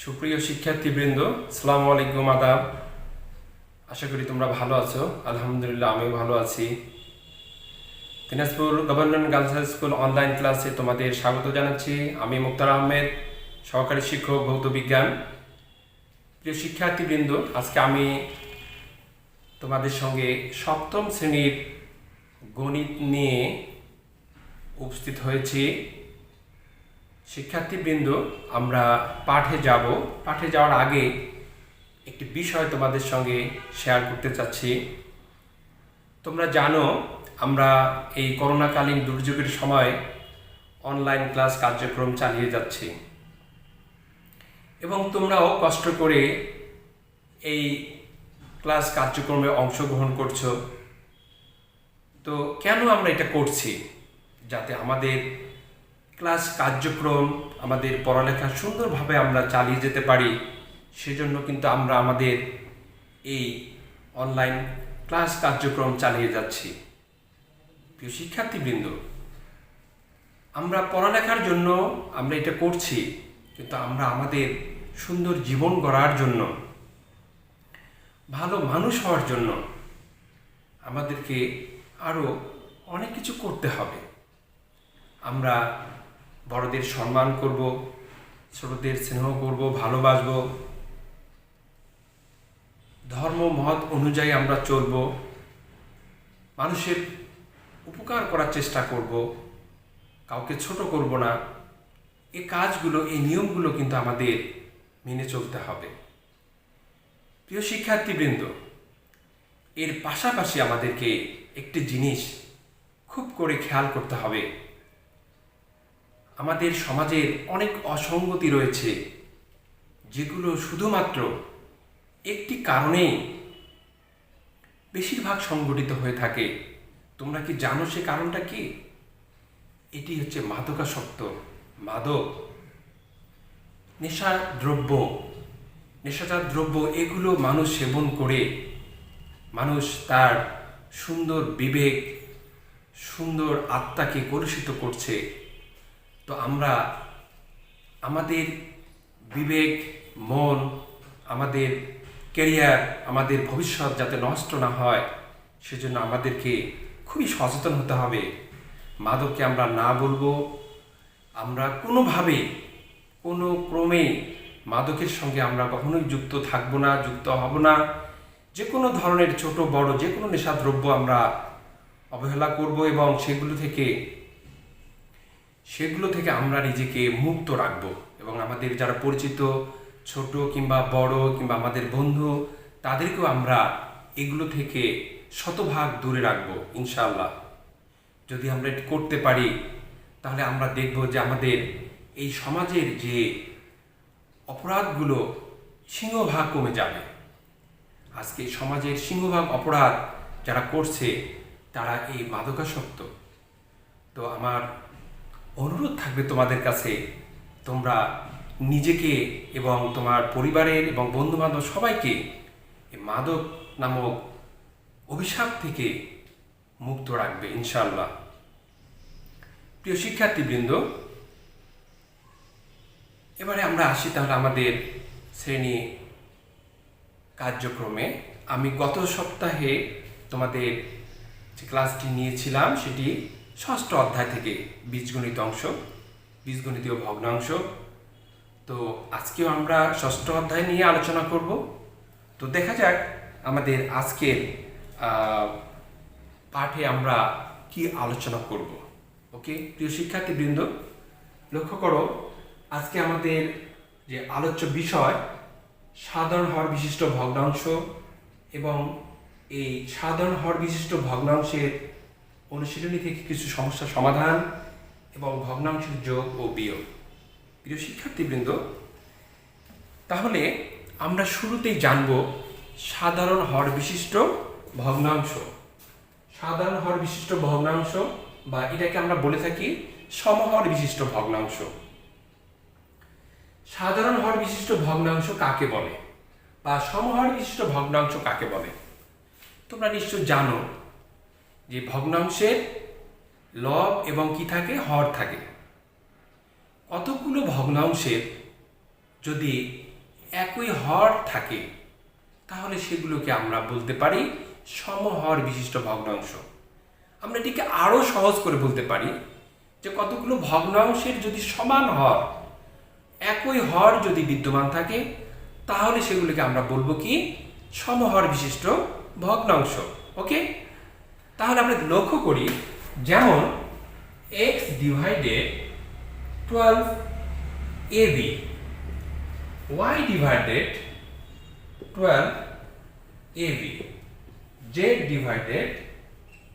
সুপ্রিয় শিক্ষার্থীবৃন্দ, আসসালামু আলাইকুম, আদাব। আশা করি তোমরা ভালো আছো। আলহামদুলিল্লাহ, আমিও ভালো আছি। Dinajpur government girls high school online ক্লাসে তোমাদের স্বাগত জানাচ্ছি। আমি মুক্তার আহমেদ, সহকারী শিক্ষক ভৌত বিজ্ঞান। প্রিয় শিক্ষার্থীবৃন্দ, আজকে আমি তোমাদের সঙ্গে সপ্তম শ্রেণীর গণিত নিয়ে উপস্থিত হয়েছি। শিক্ষার্থীবৃন্দ, আমরা পাঠে যাওয়ার আগে একটি বিষয় তোমাদের সঙ্গে শেয়ার করতে চাচ্ছি। তোমরা জানো, আমরা এই করোনাকালীন দুর্যোগের সময় অনলাইন ক্লাস কার্যক্রম চালিয়ে যাচ্ছি এবং তোমরাও কষ্ট করে এই ক্লাস কার্যক্রমে অংশগ্রহণ করছো। তো কেন আমরা এটা করছি? যাতে আমাদের ক্লাস কার্যক্রম, আমাদের পড়ালেখা সুন্দরভাবে আমরা চালিয়ে যেতে পারি, সেজন্য কিন্তু আমরা আমাদের এই অনলাইন ক্লাস কার্যক্রম চালিয়ে যাচ্ছি। প্রিয় শিক্ষার্থীবৃন্দ, আমরা পড়ালেখার জন্য আমরা এটা করছি, কিন্তু আমরা আমাদের সুন্দর জীবন গড়ার জন্য, ভালো মানুষ হওয়ার জন্য আমাদেরকে আরও অনেক কিছু করতে হবে। আমরা বড়দের সম্মান করব, ছোটদের স্নেহ করব, ভালোবাসব, ধর্ম মত অনুযায়ী আমরা চলব, মানুষের উপকার করার চেষ্টা করব, কাউকে ছোট করব না। এই কাজগুলো, এই নিয়মগুলো কিন্তু আমাদের মেনে চলতে হবে। প্রিয় শিক্ষার্থীবৃন্দ, এর পাশাপাশি আমাদেরকে একটি জিনিস খুব করে খেয়াল করতে হবে। আমাদের সমাজের অনেক অসঙ্গতি রয়েছে, যেগুলো শুধুমাত্র একটি কারণেই বেশিরভাগ সংঘটিত হয়ে থাকে। তোমরা কি জানো সে কারণটা কি? এটি হচ্ছে মাদকাসক্ত, মাদক, নেশাজাত দ্রব্য। এগুলো মানুষ সেবন করে মানুষ তার সুন্দর বিবেক, সুন্দর আত্মাকে কলুষিত করছে। তো আমরা আমাদের বিবেক, মন, আমাদের ক্যারিয়ার, আমাদের ভবিষ্যৎ যাতে নষ্ট না হয়, সেজন্য আমাদেরকে খুবই সচেতন হতে হবে। মাদককে আমরা না বলবো। আমরা কোনোভাবে, কোনো ক্রমে মাদকের সঙ্গে আমরা কখনোই যুক্ত থাকবো না, যুক্ত হব না। যে কোনো ধরনের ছোট বড় যে কোনো নেশাদ্রব্য আমরা অবহেলা করব এবং সেগুলো থেকে আমরা নিজেকে মুক্ত রাখব এবং আমাদের যারা পরিচিত, ছোট কিংবা বড় কিংবা আমাদের বন্ধু, তাদেরকেও আমরা এগুলো থেকে শতভাগ দূরে রাখব ইনশাআল্লাহ। যদি আমরা এটা করতে পারি, তাহলে আমরা দেখব যে আমাদের এই সমাজের যে অপরাধগুলো সিংহভাগ কমে যাবে। আজকে সমাজের সিংহভাগ অপরাধ যারা করছে, তারা এই মাদকাসক্ত। তো আমার অনুরোধ থাকবে তোমাদের কাছে, তোমরা নিজেকে এবং তোমার পরিবারের এবং বন্ধুবান্ধব সবাইকে এই মাদক নামক অভিশাপ থেকে মুক্ত রাখবে ইনশাআল্লাহ। প্রিয় শিক্ষার্থীবৃন্দ, এবারে আমরা আসি তাহলে আমাদের শ্রেণী কার্যক্রমে। আমি গত সপ্তাহে তোমাদের যে ক্লাসটি নিয়েছিলাম, সেটি ষষ্ঠ অধ্যায় থেকে বীজগণিত অংশ, বীজগণিতীয় ভগ্নাংশ। তো আজকেও আমরা ষষ্ঠ অধ্যায় নিয়ে আলোচনা করব। তো দেখা যাক আমাদের আজকের পাঠে আমরা কি আলোচনা করব। ওকে প্রিয় শিক্ষার্থীবৃন্দ, লক্ষ্য করো, আজকে আমাদের যে আলোচ্য বিষয় সাধারণ হর বিশিষ্ট ভগ্নাংশ, এবং এই সাধারণ হর বিশিষ্ট ভগ্নাংশের অনুশীলনী থেকে কিছু সমস্যার সমাধান এবং ভগ্নাংশের যোগ ও বিয়োগ। প্রিয় শিক্ষার্থীবৃন্দ, তাহলে আমরা শুরুতেই জানব সাধারণ হর বিশিষ্ট ভগ্নাংশ। সাধারণ হর বিশিষ্ট ভগ্নাংশ, বা এটাকে আমরা বলে থাকি সমহর বিশিষ্ট ভগ্নাংশ। সাধারণ হর বিশিষ্ট ভগ্নাংশ কাকে বলে, বা সমহর বিশিষ্ট ভগ্নাংশ কাকে বলে? তোমরা নিশ্চয় জানো যে ভগ্নাংশের লব এবং কি থাকে, হর থাকে। কতগুলো ভগ্নাংশের যদি একই হর থাকে, তাহলে সেগুলোকে আমরা বলতে পারি সমহর বিশিষ্ট ভগ্নাংশ। আমরা এটিকে আরও সহজ করে বলতে পারি যে কতগুলো ভগ্নাংশের যদি সমান হর, একই হর যদি বিদ্যমান থাকে, তাহলে সেগুলোকে আমরা বলবো কি সমহর বিশিষ্ট ভগ্নাংশ। ওকে, তাহলে আমরা লক্ষ্য করি, যেমন x divided 12ab, y divided 12ab, z divided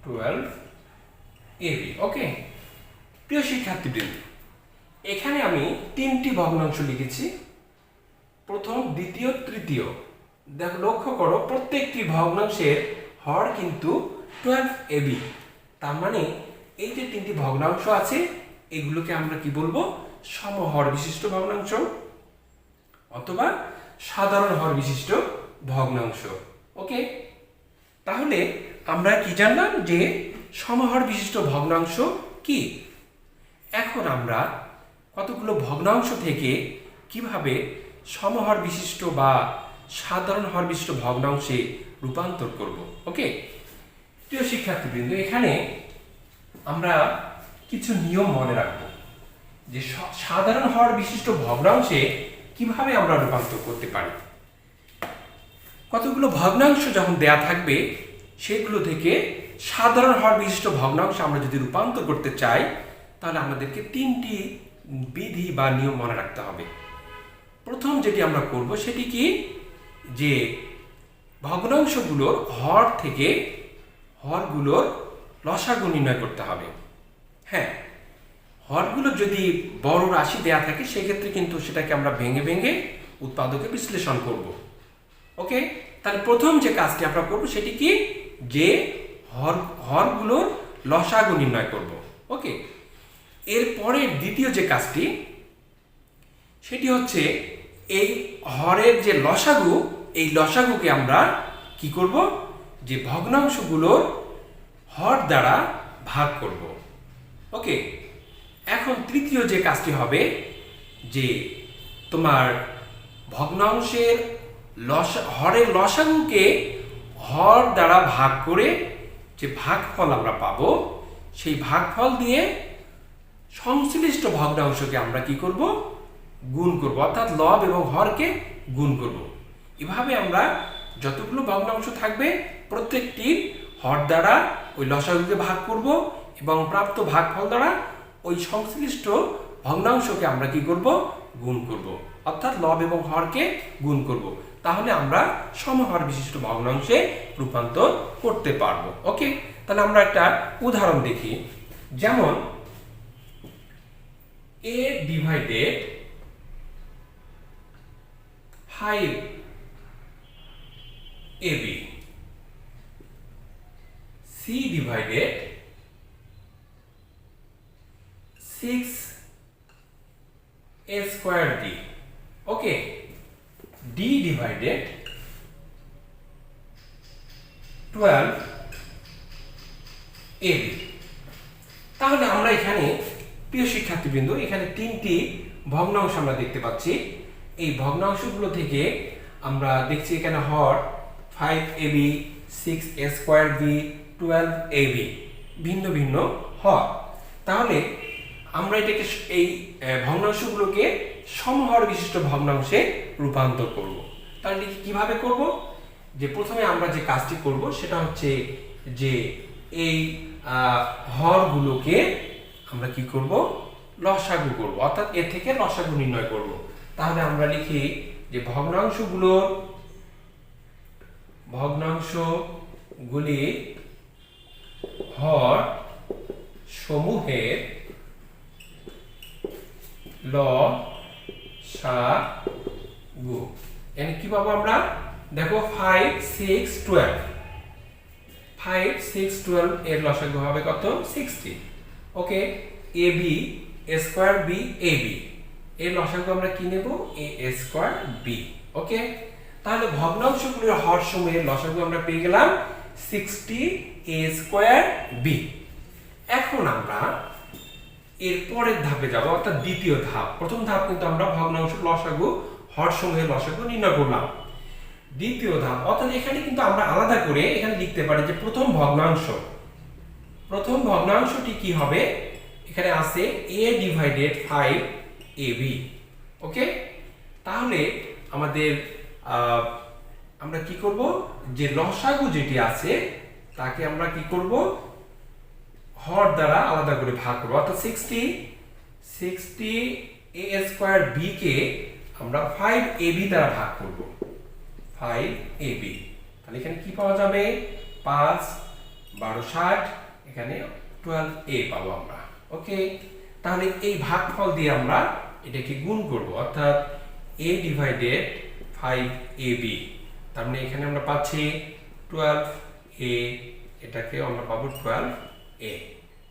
12ab। ওকে, প্রিয় শিক্ষার্থীবৃন্দ, এখানে আমি তিনটি ভগ্নাংশ লিখেছি, প্রথম, দ্বিতীয়, তৃতীয়। দেখো, লক্ষ্য করো, প্রত্যেকটি ভগ্নাংশের হর কিন্তু 12ab। তার মানে এই যে তিনটি ভগ্নাংশ আছে, এগুলোকে আমরা কি বলবো সমহর বিশিষ্ট ভগ্নাংশ অথবা সাধারণ হর বিশিষ্ট ভগ্নাংশ। ওকে, তাহলে আমরা কি জানলাম যে সমহর বিশিষ্ট ভগ্নাংশ কি। এখন আমরা কতগুলো ভগ্নাংশ থেকে কিভাবে সমহর বিশিষ্ট বা সাধারণ হর বিশিষ্ট ভগ্নাংশে রূপান্তর করব। ওকে, প্রিয় শিক্ষার্থীবৃন্দ, এখানে আমরা কিছু নিয়ম মনে রাখবো যে সাধারণ হর বিশিষ্ট ভগ্নাংশে কিভাবে আমরা রূপান্তর করতে পারি। কতগুলো ভগ্নাংশ যখন দেয়া থাকবে, সেগুলো থেকে সাধারণ হর বিশিষ্ট ভগ্নাংশ আমরা যদি রূপান্তর করতে চাই, তাহলে আমাদেরকে তিনটি বিধি বা নিয়ম মনে রাখতে হবে। প্রথম যেটি আমরা করব সেটি কি, যে ভগ্নাংশগুলোর হর থেকে হরগুলোর লসাগু নির্ণয় করতে হবে। হ্যাঁ, হরগুলো যদি বড় রাশি দেয়া থাকে, সেক্ষেত্রে কিন্তু সেটাকে আমরা ভেঙে ভেঙে উৎপাদকে বিশ্লেষণ করব। ওকে, তাহলে প্রথম যে কাজটি আমরা করব সেটি কি, যে হরগুলোর লসাগু নির্ণয় করব। ওকে, এরপরে দ্বিতীয় যে কাজটি, সেটি হচ্ছে এই হরের যে লসাগু, এই লসাগুকে আমরা কি করব, যে ভগ্নাংশগুলোর হর দ্বারা ভাগ করব। ওকে, এখন তৃতীয় যে কাজটি হবে, যে তোমার ভগ্নাংশের হরের লসাগুকে হর দ্বারা ভাগ করে যে ভাগফল আমরা পাবো, সেই ভাগফল দিয়ে সংশ্লিষ্ট ভগ্নাংশকে আমরা কি করব, গুণ করব, অর্থাৎ লব এবং হরকে গুণ করব। এভাবে আমরা যতগুলো ভগ্নাংশ থাকবে, প্রত্যেকটির হর দ্বারা ওই লসাগুকে ভাগ করব এবং প্রাপ্ত ভাগফল দ্বারা ওই সংশ্লিষ্ট ভগ্নাংশকে আমরা কি করব, গুণ করব, অর্থাৎ লব এবং হরকে গুণ করব। তাহলে আমরা সমহর বিশিষ্ট ভগ্নাংশে রূপান্তর করতে পারবো। ওকে, তাহলে আমরা একটা উদাহরণ দেখি, যেমন a divided 5ab, c divided 6a square d, okay, d divided 12ab। তাহলে আমরা এখানে, প্রিয় শিক্ষার্থীবৃন্দ, এখানে তিনটি ভগ্নাংশ আমরা দেখতে পাচ্ছি। এই ভগ্নাংশগুলো থেকে আমরা দেখছি এখানে হর 5ab, 6a square b, 12ab, ভিন্ন ভিন্ন হর। তাহলে আমরা এটাকে, এই ভগ্নাংশগুলোকে সমহর বিশিষ্ট ভগ্নাংশে রূপান্তর করব। তাহলে কিভাবে করব, যে প্রথমে আমরা যে কাজটি করব সেটা হচ্ছে যে এই হরগুলোকে আমরা কি করব, লসাগু করব, অর্থাৎ এর থেকে লসাগু নির্ণয় করব। তাহলে আমরা লিখি যে ভগ্নাংশগুলি হর সমূহের লসাগু। এখানে কি পাবো আমরা, দেখো 5, 6, 12, 5, 6, 12 এর লসাগু হবে কত, 60। ওকে, ab স্কয়ার b ab এর লসাগু আমরা কি নেব, a স্কয়ার b। ওকে, তাহলে ভগ্নাংশগুলোর হর সমূহের লসাগু আমরা পেয়ে গেলাম 60a স্কয়ার b। এখন আমরা এর পরের ধাপে যাব, অর্থাৎ দ্বিতীয় ধাপ। প্রথম ধাপ কিন্তু আমরা ভগ্নাংশ লসাগু হর সমূহের লসাগু নির্ণয় করলাম। দ্বিতীয় ধাপ, অর্থাৎ এখানে কিন্তু আমরা আলাদা করে এখানে লিখতে পারি যে প্রথম ভগ্নাংশটি কি হবে, এখানে আছে a ডিভাইডেড 5ab। ওকে, তাহলে আমাদের আমরা কি করব, যে লসাগু যেটি আছে তাকে আমরা কি করব, হর দ্বারা আলাদা করে ভাগ করব, অর্থাৎ 60 a স্কয়ার b কে আমরা 5ab দ্বারা ভাগ করব, 5ab। তাহলে এখানে কি পাওয়া যাবে, 5 12 60, এখানে 12a পাবো আমরা। ওকে, তাহলে এই ভাগফল দিয়ে আমরা এটাকে গুণ করব, অর্থাৎ a ডিভাইডেড 5ab। তার মানে এখানে আমরা পাচ্ছি 12a, এটাকে আমরা পাবো 12a।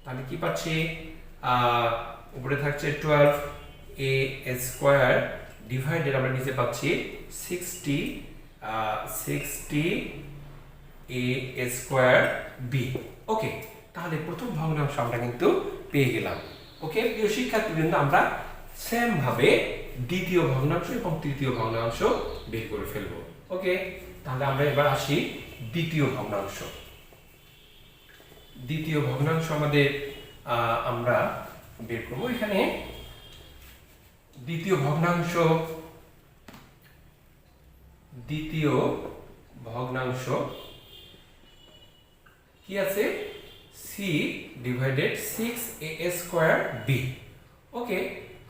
তাহলে কি পাচ্ছি, উপরে থাকছে 12a স্কয়ার ডিভাইডেড আমরা নিচে পাচ্ছি 60a স্কয়ার b। ওকে, তাহলে প্রথম ভগ্নাংশ আমরা কিন্তু পেয়ে গেলাম। ওকে প্রিয় শিক্ষার্থীবৃন্দ, আমরা সেম ভাবে দ্বিতীয় ভগ্নাংশ এবং তৃতীয় ভগ্নাংশ বের করে ফেলবো। ওকে, তাহলে আমরা এবার আসি দ্বিতীয় ভগ্নাংশ। দ্বিতীয় ভগ্নাংশ আমাদের আমরা বের করব। এখানে দ্বিতীয় ভগ্নাংশ কি আছে, c divided 6a square b। Okay,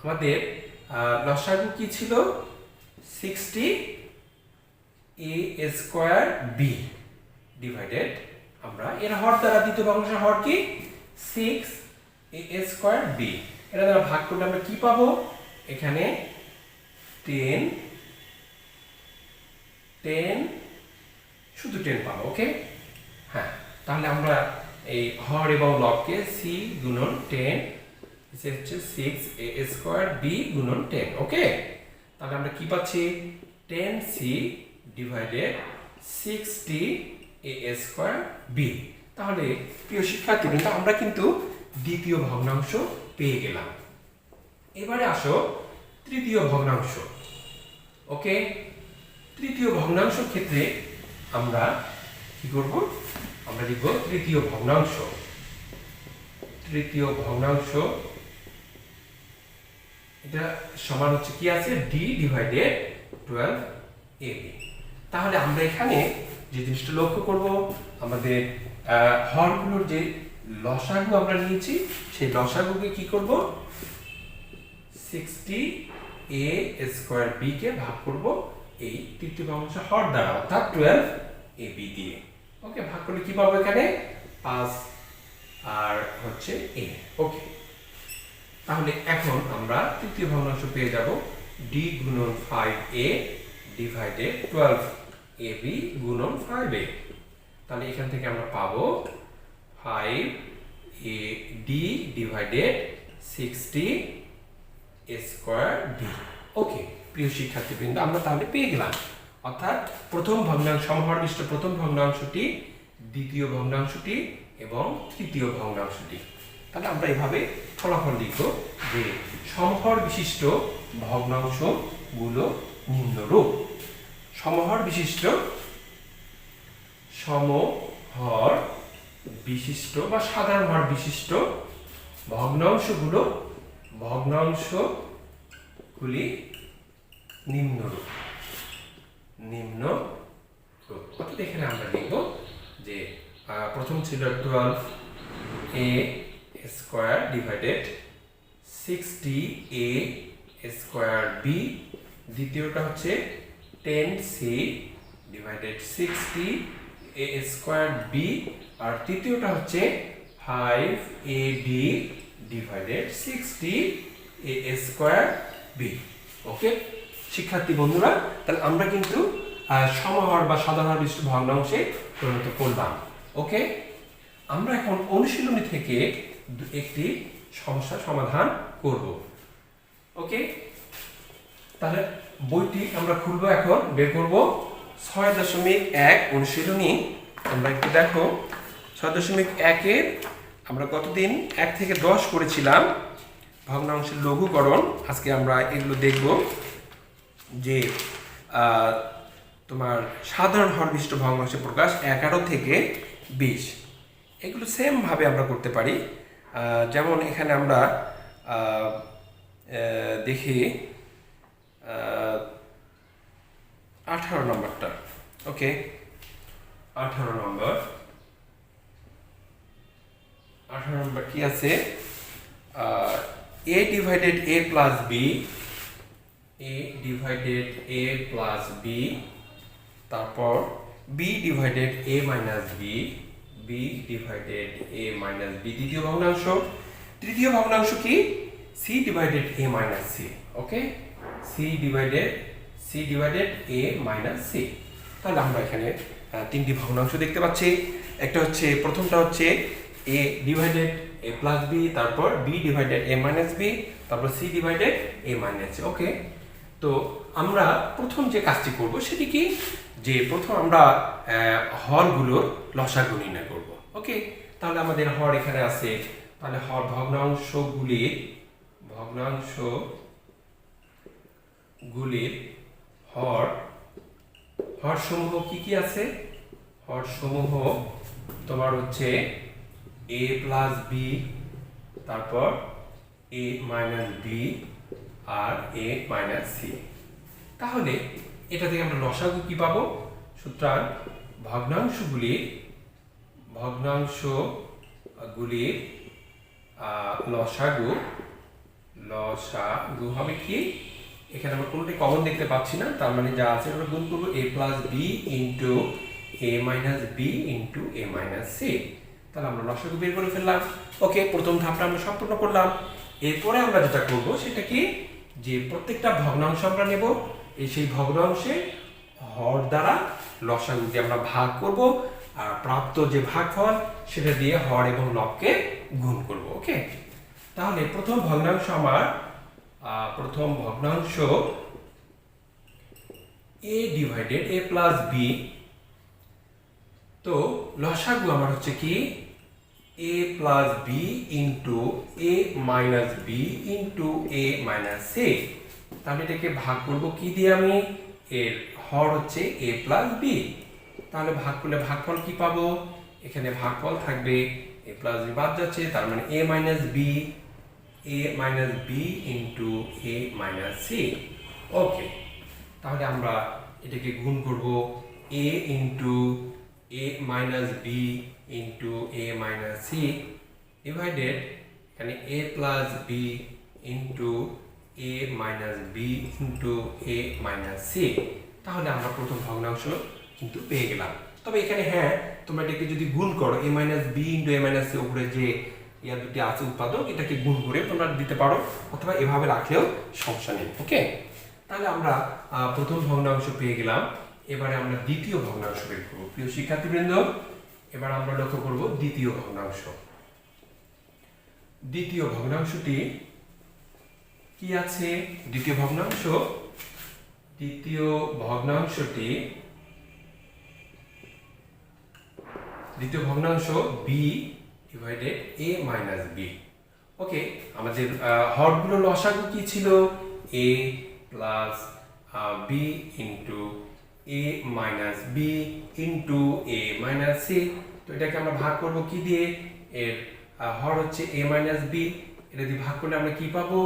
আমাদের লসাগু কি ছিল, 60a স্কয়ার b ডিভাইডেড, আমরা এর হর দ্বারা দ্বিতীয় ভগ্নাংশের হর কি 6a স্কয়ার b, এটা দ্বারা ভাগ করলে আমরা কি পাবো, এখানে 10 শুধু 10 পাবো। ওকে, হ্যাঁ, তাহলে আমরা এই হর এবং লবকে c গুণন 10, এসে হচ্ছে 6a স্কয়ার b গুণন 10। ওকে, তাহলে আমরা কি পাচ্ছি, 10c divided 60a square b। তাহলে প্রিয় শিক্ষার্থীবৃন্দ, আমরা কিন্তু দ্বিতীয় ভগ্নাংশ পেয়ে গেলাম। এবারে আসো তৃতীয় ভগ্নাংশ। ওকে, তৃতীয় ভগ্নাংশ ক্ষেত্রে আমরা কি করব, আমরা লিখব তৃতীয় ভগ্নাংশ এটা সমান হচ্ছে কি আছে, d ডিভাইডেড 12ab। তাহলে আমরা এখানে যে জিনিসটা লক্ষ্য করব, আমাদের হরগুলোর যে লসাগু আমরা নিয়েছি, সেই লসাগুকে কি করব, 60a স্কয়ার b কে ভাগ করব এই তৃতীয় ভগ্নাংশ হর দ্বারা, অর্থাৎ 12ab দিয়ে। ওকে, ভাগ করলে কি পাবো, এখানে 5 আর হচ্ছে a। ওকে, তাহলে এখন আমরা তৃতীয় ভগ্নাংশ পেয়ে যাব, d গুণন 5a ডিভাইডেড 12ab গুণন 5a। তাহলে এখান থেকে আমরা পাবো 5ad divided 60a square b। ওকে প্রিয় শিক্ষার্থীবৃন্দ, আমরা তাহলে পেয়ে গেলাম, অর্থাৎ প্রথম ভগ্নাংশ, সমহর বিশিষ্ট প্রথম ভগ্নাংশটি, দ্বিতীয় ভগ্নাংশটি এবং তৃতীয় ভগ্নাংশটি। তাহলে আমরা এভাবে ফলাফল লিখব যে সমহর বিশিষ্ট ভগ্নাংশগুলো নিম্নরূপ। সমহর বিশিষ্ট বা সাধারণ হর বিশিষ্ট ভগ্নাংশগুলি নিম্নরূপ। অর্থাৎ এখানে আমরা লিখব যে প্রথম ছিল 12a square divided 60a square b, দ্বিতীয়টা হচ্ছে 10c divided 60a square b, আর তৃতীয়টা হচ্ছে 5ad divided 60a square b। ওকে শিক্ষার্থী বন্ধুরা, তাহলে আমরা কিন্তু সমহর বা সাধারণ বিশিষ্ট ভগ্নাংশে পরিণত করলাম। ওকে, আমরা এখন অনুশীলনী থেকে একটি সমস্যার সমাধান করব। ওকে, তাহলে বইটি আমরা খুলবো, এখন বের করব 6.1 অনুশীলনী। আমরা একটু দেখো 6.1 এর আমরা কতদিন 1 থেকে 10 করেছিলাম ভগ্নাংশের লঘুকরণ। আজকে আমরা এগুলো দেখব। যে আহ, তোমার সাধারণ হর বিশিষ্ট ভগ্নাংশের প্রকাশ 11 থেকে 20, এগুলো সেমভাবে আমরা করতে পারি। যেমন এখানে আমরা দেখি 18 নম্বরটা। ওকে, 18 নম্বর কি আছে? a divided a plus B, a divided a plus B, তারপর b divided a minus B, b divided a minus B দ্বিতীয় ভগ্নাংশ। তৃতীয় ভগ্নাংশ কি? c divided a minus c। Okay, c divided a minus c। তাহলে আমরা এখানে তিনটি ভগ্নাংশ দেখতে পাচ্ছি। একটা হচ্ছে, প্রথমটা হচ্ছে a divided a plus B, তারপর b divided a minus B, তারপর c divided a minus c। Okay, তো আমরা প্রথম যে কাজটি করব সেটি কি, যে প্রথম আমরা হরগুলোর লসাগু নির্ণয় করব। ওকে, তাহলে আমাদের হর এখানে আছে, তাহলে হর ভগ্নাংশগুলির হর সমূহ কি কি আছে? হর সমূহ তোমার হচ্ছে a প্লাস বি, তারপর a মাইনাস বি আর a মাইনাস সি। তাহলে এটা থেকে আমরা লসাগু কি পাবো? সুতরাং ভগ্নাংশগুলির লসাগু হবে কি? এখানে আমরা কোনোটি কমন দেখতে পাচ্ছি না, তার মানে যা আছে আমরা গুণ করবো a plus B into a minus B into a minus C. তাহলে আমরা লসাগু বের করে ফেললাম। ওকে, প্রথম ধাপটা আমরা সম্পূর্ণ করলাম। এরপরে আমরা যেটা করব সেটা কি, যে প্রত্যেকটা ভগ্নাংশ আমরা নেব, সেই ভগ্নাংশে হর দ্বারা লসাগুকে আমরা ভাগ করব, আর প্রাপ্ত যে ভাগফল সেটা দিয়ে হর এবং লবকে গুণ করব। ওকে, তাহলে প্রথম ভগ্নাংশ a divided a plus B, তো লসাগু আমার হচ্ছে কি a plus B into a minus B into a minus C. তাহলে এটাকে ভাগ করব কি দিয়ে? আমি এর হর হচ্ছে a প্লাস বি, তাহলে ভাগ করলে ভাগফল কি পাবো? এখানে ভাগফল থাকবে a প্লাস বি বাদ যাচ্ছে, তার মানে a minus B into a minus C. Okay, তাহলে আমরা এটাকে গুণ করব a ইন্টু a minus B into a minus C divided এখানে a plus B into a minus B into a minus C. তাহলে আমরা প্রথম ভগ্নাংশ কিন্তু পেয়ে গেলাম। তবে এখানে হ্যাঁ, তোমরা এটাকে যদি গুণ করো a minus B into a minus C, উপরে যে ইয়ার দুটি আছে উৎপাদক, এটাকে গুণ করে তোমরা দিতে পারো, অথবা এভাবে রাখলেও সমস্যা নেই। ওকে, তাহলে আমরা প্রথম ভগ্নাংশ পেয়ে গেলাম। এবারে আমরা দ্বিতীয় ভগ্নাংশ বের করব। প্রিয় শিক্ষার্থীবৃন্দ, এবার আমরা লক্ষ্য করব দ্বিতীয় ভগ্নাংশ। দ্বিতীয় ভগ্নাংশটি কি আছে? দ্বিতীয় ভগ্নাংশ b divided a minus b। Okay, আমাদের হরগুলো লসাগু কি ছিল? a plus B into a minus B into a minus C. তো এটাকে আমরা ভাগ করব কি দিয়ে? এর হর হচ্ছে a মাইনাস বি, এটা দিয়ে ভাগ করলে আমরা কি পাবো?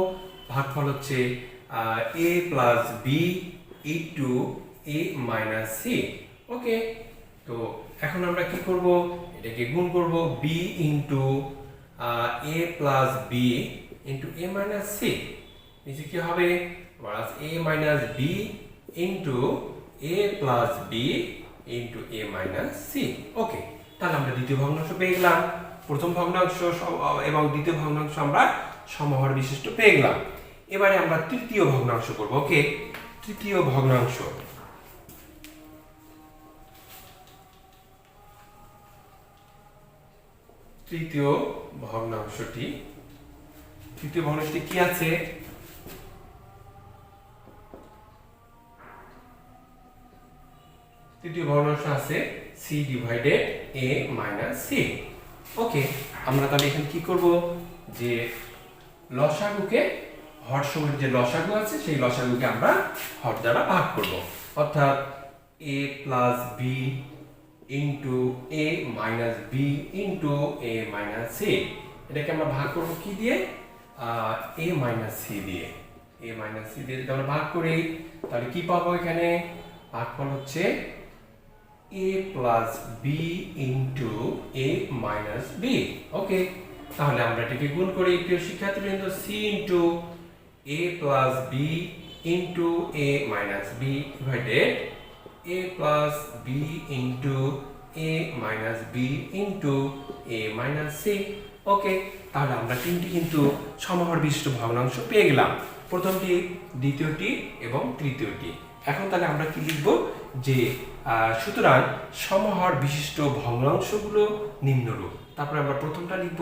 ভাগফল হচ্ছে a plus B into a minus C. Okay, তো এখন আমরা কি করব? এটাকে গুণ করব b into a plus B into a minus C. নিচে কি হবে? Plus a minus B into a plus B into a minus C. Okay, তাহলে আমরা দ্বিতীয় ভগ্নাংশ পেয়ে গেলাম। প্রথম ভগ্নাংশ এবং দ্বিতীয় ভগ্নাংশ আমরা সমহর বিশিষ্ট পেয়ে গেলাম। এবারে আমরা তৃতীয় ভগ্নাংশ করব। ওকে, তৃতীয় ভগ্নাংশটি কি আছে? তৃতীয় ভগ্নাংশ আছে c divided a minus c। ওকে, আমরা তাহলে এখানে কি করব? যে লসাগুকে হর সময়ের যে লসাগু আছে সেই লসাগুকে আমরা হর দ্বারা ভাগ করব, অর্থাৎ a plus B into A minus B into A minus C, এটাকে আমরা ভাগ করব কি দিয়ে? এ মাইনাস সি দিয়ে। এ মাইনাস সি দিয়ে যদি আমরা ভাগ করি তাহলে কি পাবো? এখানে ভাগফল হচ্ছে a plus B into A minus B. Okay, তাহলে আমরা এটাকে গুণ করি। প্রিয় শিক্ষার্থীবৃন্দ, C into a plus B into A minus B divided a plus B into A minus B into A minus C. Okay, তাহলে আমরা তিনটি কিন্তু সমহর বিশিষ্ট ভগ্নাংশ পেয়ে গেলাম, প্রথমটি, দ্বিতীয়টি এবং তৃতীয়টি। এখন তাহলে আমরা কি লিখব? যে সুতরাং সমহর বিশিষ্ট ভগ্নাংশগুলো নিম্নরূপ। তারপরে আমরা প্রথমটা লিখব,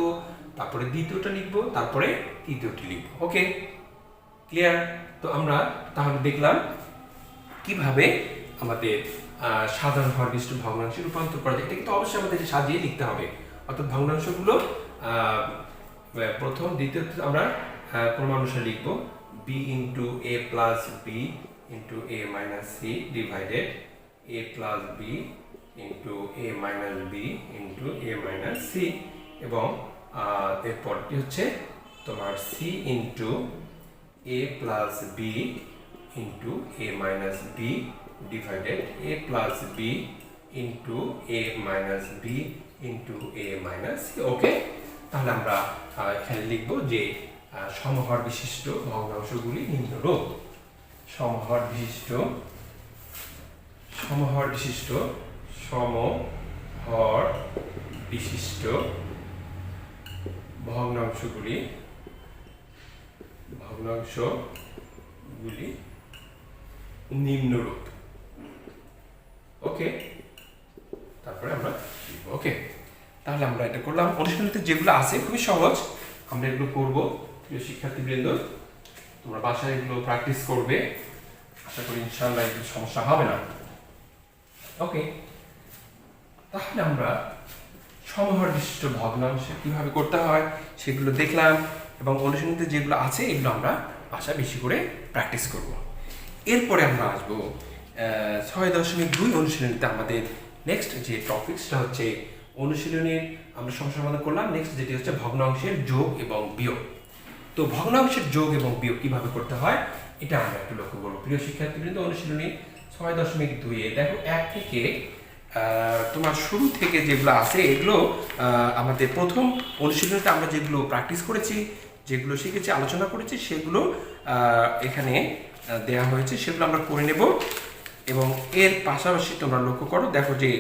তারপরে দ্বিতীয়টা লিখব, তারপরে তৃতীয়টি লিখব। ওকে, ক্লিয়ার? তো আমরা তাহলে দেখলাম কিভাবে আমাদের সাধারণ হর বিশিষ্ট ভগ্নাংশে রূপান্তর করা যায়। এটা কিন্তু অবশ্যই আমাদের সাজিয়ে লিখতে হবে, অর্থাৎ ভগ্নাংশগুলো প্রথম দ্বিতীয় আমরা ক্রমানুসারে লিখব। B into A plus B into A minus C divided A plus B into A minus B into A minus C, এবং এরপরটি হচ্ছে তোমার C into A plus B into A minus B divided A plus B into A minus B into A minus C. Okay, তাহলে আমরা এখানে লিখব যে সমহর বিশিষ্ট ভগ্নাংশগুলি নিম্নরূপ। সমহর বিশিষ্ট ভগ্নাংশগুলি নিম্নরূপ। ওকে, তারপরে আমরা লিখব। ওকে, তাহলে আমরা এটা করলাম। অনুশীলনীতে যেগুলো আছে খুবই সহজ, আমরা এগুলো করব। প্রিয় শিক্ষার্থীবৃন্দ, তোমরা বাসায় এগুলো প্র্যাকটিস করবে, আশা করি ইনশাআল্লাহ এগুলো সমস্যা হবে না। ওকে, তাহলে আমরা সমহর বিশিষ্ট ভগ্নাংশ কিভাবে করতে হয় সেগুলো দেখলাম, এবং অনুশীলনীতে যেগুলো আছে এগুলো আমরা বাসায় বেশি করে প্র্যাকটিস করব। এরপরে আমরা আসবো 6.2 অনুশীলনীতে। আমাদের নেক্সট যে টপিকসটা হচ্ছে অনুশীলনীর আমরা সমস্যা সমাধান করলাম, নেক্সট যেটি হচ্ছে ভগ্নাংশের যোগ এবং বিয়োগ। তো ভগ্নাংশের যোগ এবং বিয়োগ কিভাবে করতে হয় এটা আমরা একটু লক্ষ্য করবো। প্রিয় শিক্ষার্থীবৃন্দ, অনুশীলনী 6.2 দেখো 1 থেকে তোমার শুরু থেকে যেগুলো আছে এগুলো আমাদের প্রথম অনুশীলনীতে আমরা যেগুলো প্র্যাকটিস করেছি, যেগুলো শিখেছি, আলোচনা করেছি, সেগুলো এখানে দেওয়া হয়েছে, সেগুলো আমরা করে নেব। এবং এর পাশাপাশি তোমরা লক্ষ্য করো, দেখো যে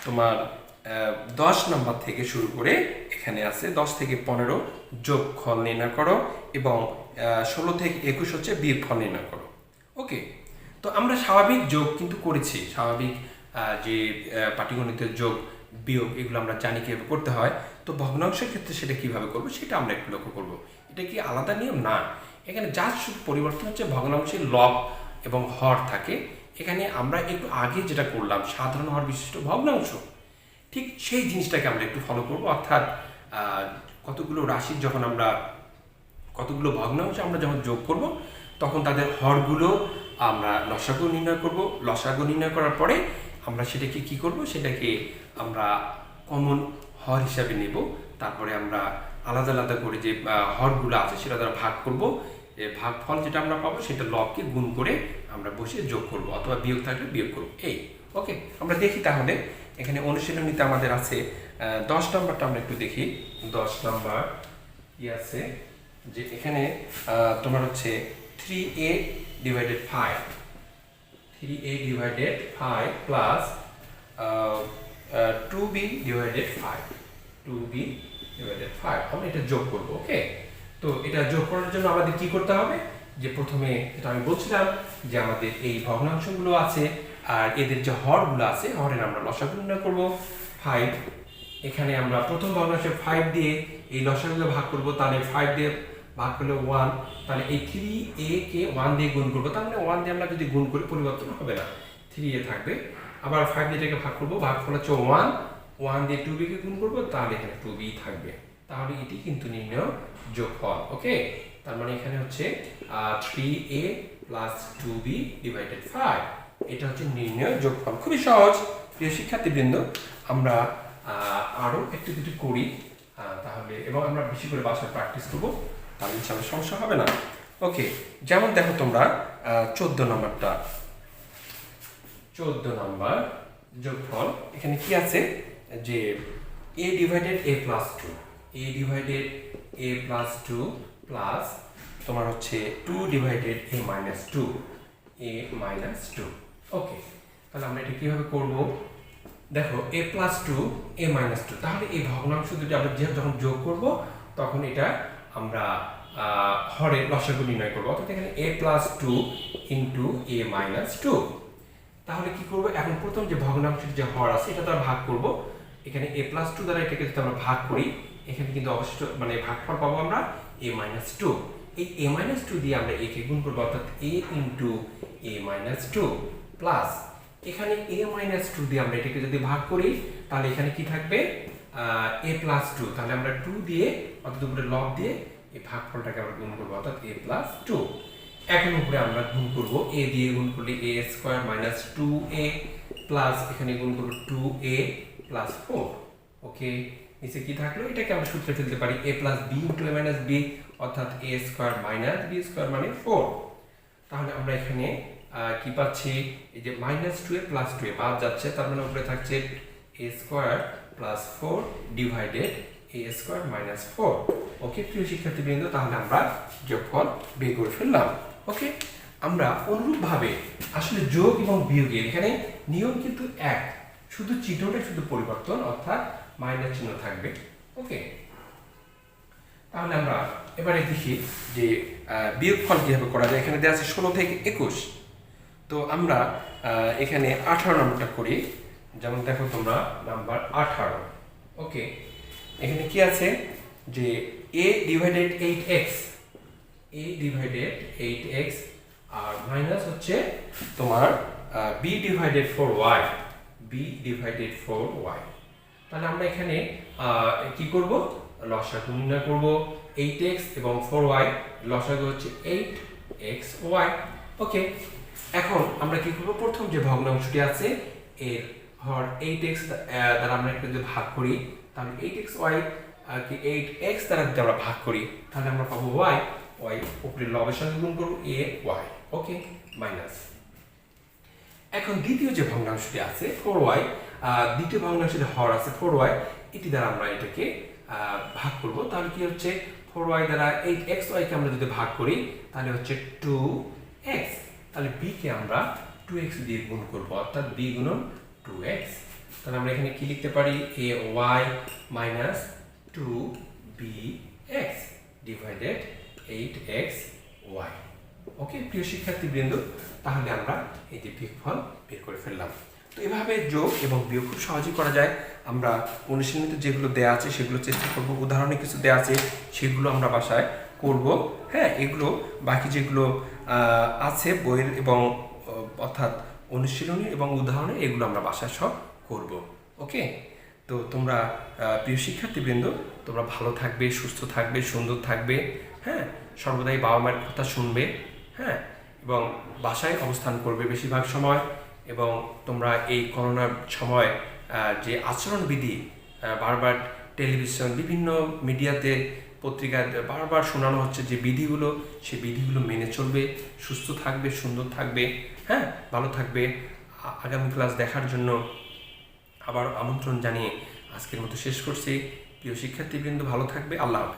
তোমার 10 নম্বর থেকে শুরু করে এখানে আছে 10 থেকে 15 যোগফল নির্ণয় করো, এবং 16 থেকে 21 হচ্ছে বিয়োগফল নির্ণয় করো। ওকে, তো আমরা স্বাভাবিক যোগ কিন্তু করেছি, স্বাভাবিক যে পাটিগণিতের যোগ বিয়োগ এগুলো আমরা জানি কীভাবে করতে হয়। তো ভগ্নাংশের ক্ষেত্রে সেটা কীভাবে করবো সেটা আমরা একটু লক্ষ্য করবো। এটা কি আলাদা নিয়ম? না, এখানে যা শুধু পরিবর্তন হচ্ছে ভগ্নাংশের লব এবং হর থাকে। এখানে আমরা একটু আগে যেটা করলাম সাধারণ হর বিশিষ্ট ভগ্নাংশ, ঠিক সেই জিনিসটাকে আমরা একটু ফলো করবো। অর্থাৎ কতগুলো রাশির যখন আমরা কতগুলো ভগ্নাংশ আমরা যখন যোগ করব তখন তাদের হরগুলো আমরা লসাগু নির্ণয় করব। লসাগু নির্ণয় করার পরে আমরা সেটাকে কি করব, সেটাকে আমরা কমন হর হিসাবে নেব। তারপরে আমরা আলাদা আলাদা করে যে হরগুলো আছে সেটা দ্বারা ভাগ করব। ভাগফল যেটা আমরা পাবো সেটা লবকে গুণ করে আমরা বসে যোগ করব, অথবা বিয়োগ থাকলে বিয়োগ করব। এই ওকে, আমরা দেখি তাহলে এখানে অনুশীলনীতে আমাদের আছে 10 নম্বরটা আমরা একটু দেখি। 10 নম্বর কি আছে, যে এখানে তোমার হচ্ছে 3a divided 5 plus 2b divided 5 আমরা এটা যোগ করব। ওকে, তো এটা যোগ করার জন্য আমাদের কি করতে হবে, যে প্রথমে যেটা আমি বলছিলাম যে আমাদের এই ভগ্নাংশগুলো আছে আর এদের যে হরগুলো আছে হরের আমরা লসাগু নির্ণয় করব। 5 এখানে আমরা প্রথম ভগ্নাংশে 5 দিয়ে এই লসাগুলো ভাগ করব, তাহলে 5 দিয়ে ভাগ করলে 1, তাহলে এই 3a কে 1 দিয়ে গুণ করব, তার মানে 1 দিয়ে আমরা যদি গুণ করি পরিবর্তন হবে না, 3a থাকবে। আবার 5 দিয়ে এটাকে ভাগ করব, ভাগফল হচ্ছে 1 দিয়ে 2b কে গুণ করব, তাহলে এখানে 2b থাকবে। তাহলে এটি কিন্তু নির্ণয় যোগফল। ওকে, তার মানে এখানে হচ্ছে 3a প্লাস 2b ডিভাইডেড 5। এটা হচ্ছে নির্ণয় যোগফল। খুবই সহজ প্রিয় শিক্ষার্থীবৃন্দ। আমরা আরও একটু দুটো করি তাহলে, এবং আমরা বেশি করে বাসায় প্র্যাকটিস করবো, তাহলে ইনশাআল্লাহ সমস্যা হবে না। ওকে, যেমন দেখো তোমরা 14 নম্বরটা, 14 নম্বর যোগফল। এখানে কি আছে যে a divided a plus 2, a divided a plus 2 plus তোমার হচ্ছে 2 divided a minus 2, a minus 2। ওকে, তাহলে আমরা এটা কিভাবে করব? দেখো a প্লাস 2 a মাইনাস 2, তাহলে এই ভগ্নাংশ দুটো আমরা যখন যোগ করব তখন এটা আমরা হরের লসাগু নির্ণয় করব। অর্থাৎ এখানে a plus 2 into a minus 2। তাহলে কি করব? এখন প্রথম যে ভগ্নাংশের যে হর আছে এটা তো ভাগ করব। এখানে a প্লাস 2 দ্বারা এটাকে যদি আমরা ভাগ করি, এখানে কিন্তু অবশিষ্ট মানে ভাগফল পাবো আমরা a মাইনাস 2। এই a মাইনাস 2 দিয়ে আমরা a কে গুণ করব, অর্থাৎ a ইন্টু a মাইনাস 2 প্লাস এখানে a মাইনাস 2 দিয়ে আমরা এটাকে যদি ভাগ করি তাহলে এখানে কি থাকবে? a plus 2। তাহলে আমরা 2 দিয়ে অর্থাৎ উপরে লব দিয়ে এই ভাগফলটাকে আমরা গুণ করব, অর্থাৎ a প্লাস 2। এখন উপরে আমরা গুণ করব, a দিয়ে গুণ করলে a square minus 2a plus এখানে গুণ করব 2a প্লাস 4। ওকে, নিচে কি থাকলো? এটাকে আমরা সূত্রে ফেলতে পারি a plus b into a minus b, অর্থাৎ a square minus b square মানে 4। তাহলে আমরা এখানে কি পাচ্ছি? এই যে মাইনাস 2a প্লাস 2a বাদ যাচ্ছে, তার মানে উপরে থাকছে a square plus 4 divided a square minus 4। ওকে প্রিয় শিক্ষার্থীবৃন্দ, তাহলে আমরা যোগফল বের করে ফেললাম। ওকে, আমরা অনুরূপভাবে আসলে যোগ এবং বিয়োগের এখানে নিয়ম কিন্তু এক, শুধু চিহ্নটা শুধু পরিবর্তন, অর্থাৎ মাইনাস চিহ্ন থাকবে। ওকে, তাহলে আমরা এবারে দেখি যে বিয়োগফল কিভাবে করা যায়। এখানে দেওয়া আছে 16 থেকে 21। তো আমরা এখানে 18 নম্বরটা করি। যেমন দেখো তোমরা নাম্বার 18। ওকে, এখানে কি আছে যে a divided 8x, a divided 8x আর মাইনাস হচ্ছে তোমার b divided 4y, b divided 4y। তাহলে আমরা এখানে কি করব? লসাগু নির্ণয় করব। 8x এবং 4y লসাগু হচ্ছে 8xy। ওকে, এখন আমরা কি করব? প্রথম যে ভগ্নাংশটি আছে এর হর 8x দ্বারা আমরা একটু যদি ভাগ করি, তাহলে 8xy কি 8x দ্বারা যদি আমরা ভাগ করি তাহলে আমরা পাবো y, y উপরে লবের সঙ্গে গুণ করব a y। Okay, minus. এখন দ্বিতীয় যে ভগ্নাংশটি আছে 4y, দ্বিতীয় ভগ্নাংশের হর আছে 4y, এটি দ্বারা আমরা এটাকে ভাগ করব। তাহলে কি হচ্ছে? 4y দ্বারা 8xy কে আমরা যদি ভাগ করি তাহলে হচ্ছে 2x। তাহলে b কে আমরা 2x দিয়ে গুণ করব, অর্থাৎ b গুণন 2x। তাহলে আমরা এখানে কি লিখতে পারি? ay minus 2bx divided 8xy। ওকে প্রিয় শিক্ষার্থীবৃন্দ, তাহলে আমরা এই যে বিয়োগফল বের করে ফেললাম। তো এভাবে যোগ এবং বিয়োগ খুব সহজেই করা যায়। আমরা অনুশীলনীতে যেগুলো দেওয়া আছে সেগুলো চেষ্টা করব, উদাহরণে কিছু দেওয়া আছে সেগুলো আমরা বাসায় করব। হ্যাঁ, এগুলো বাকি যেগুলো আছে বইয়ের এবং অর্থাৎ অনুশীলনী এবং উদাহরণে এগুলো আমরা বাসায় সব করব। ওকে, তো তোমরা প্রিয় শিক্ষার্থীবৃন্দ, তোমরা ভালো থাকবে, সুস্থ থাকবে, সুন্দর থাকবে। হ্যাঁ, সর্বদাই বাবা মায়ের কথা শুনবে। হ্যাঁ, এবং বাসায় অবস্থান করবে বেশিরভাগ সময়। এবং তোমরা এই করোনার সময় যে আচরণবিধি বারবার টেলিভিশন বিভিন্ন মিডিয়াতে পত্রিকায় বারবার শোনানো হচ্ছে যে বিধিগুলো, সেই বিধিগুলো মেনে চলবে, সুস্থ থাকবে, সুন্দর থাকবে। হ্যাঁ, ভালো থাকবে। আগামী ক্লাস দেখার জন্য আবার আমন্ত্রণ জানিয়ে আজকের মতো শেষ করছি। প্রিয় শিক্ষার্থীবৃন্দ, ভালো থাকবে। আল্লাহ হাফেজ।